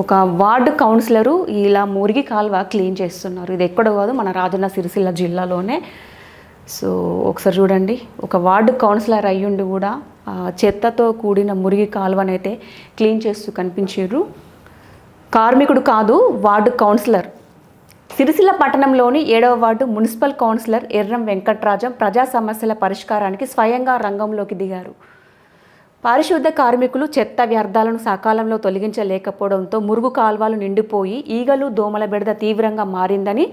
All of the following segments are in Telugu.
ఒక వార్డు కౌన్సిలరు ఇలా మురికి కాలువ క్లీన్ చేస్తున్నారు. ఇది ఎక్కడో కాదు, మన రాజన్న సిరిసిల్ల జిల్లాలోనే. సో ఒకసారి చూడండి, ఒక వార్డు కౌన్సిలర్ అయ్యుండి కూడా చెత్తతో కూడిన మురికి కాలువనైతే క్లీన్ చేస్తూ కనిపించారు. కార్మికుడు కాదు, వార్డు కౌన్సిలర్. సిరిసిల్ల పట్టణంలోని 7వ ward municipal councillor Erram Venkatrajam ప్రజా సమస్యల పరిష్కారానికి స్వయంగా రంగంలోకి దిగారు. పారిశుద్ధ కార్మికులు చెత్త వ్యర్థాలను సకాలంలో తొలగించలేకపోవడంతో మురుగు కాల్వలు నిండిపోయి ఈగలు దోమల బెడద తీవ్రంగా మారిందని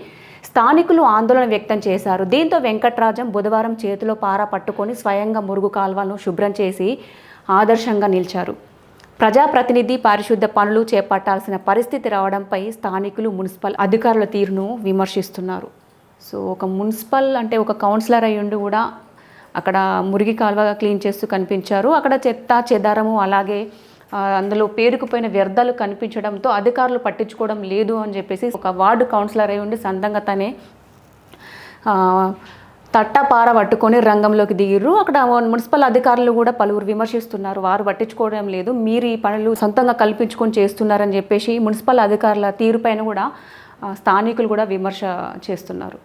స్థానికులు ఆందోళన వ్యక్తం చేశారు. దీంతో వెంకట్రాజం బుధవారం చేతిలో పార పట్టుకొని స్వయంగా మురుగు కాల్వలను శుభ్రం చేసి ఆదర్శంగా నిలిచారు. ప్రజాప్రతినిధి పారిశుద్ధ పనులు చేపట్టాల్సిన పరిస్థితి రావడంపై స్థానికులు మున్సిపల్ అధికారుల తీరును విమర్శిస్తున్నారు. సో ఒక మున్సిపల్ అంటే ఒక కౌన్సిలర్ అయ్యుండి కూడా అక్కడ మురికి కాలువ క్లీన్ చేస్తూ కనిపించారు. అక్కడ చెత్త చెదారము అలాగే అందులో పేరుకుపోయిన వ్యర్థాలు కనిపించడంతో అధికారులు పట్టించుకోవడం లేదు అని చెప్పేసి ఒక వార్డు కౌన్సిలర్ అయి ఉండి సందంగా తనే తట్టపార పట్టుకొని రంగంలోకి దిగిర్రు. అక్కడ మున్సిపల్ అధికారులు కూడా పలువురు విమర్శిస్తున్నారు, వారు పట్టించుకోవడం లేదు, మీరు ఈ పనులు సొంతంగా కల్పించుకొని చేస్తున్నారని చెప్పేసి మున్సిపల్ అధికారుల తీరుపైన కూడా స్థానికులు కూడా విమర్శ చేస్తున్నారు.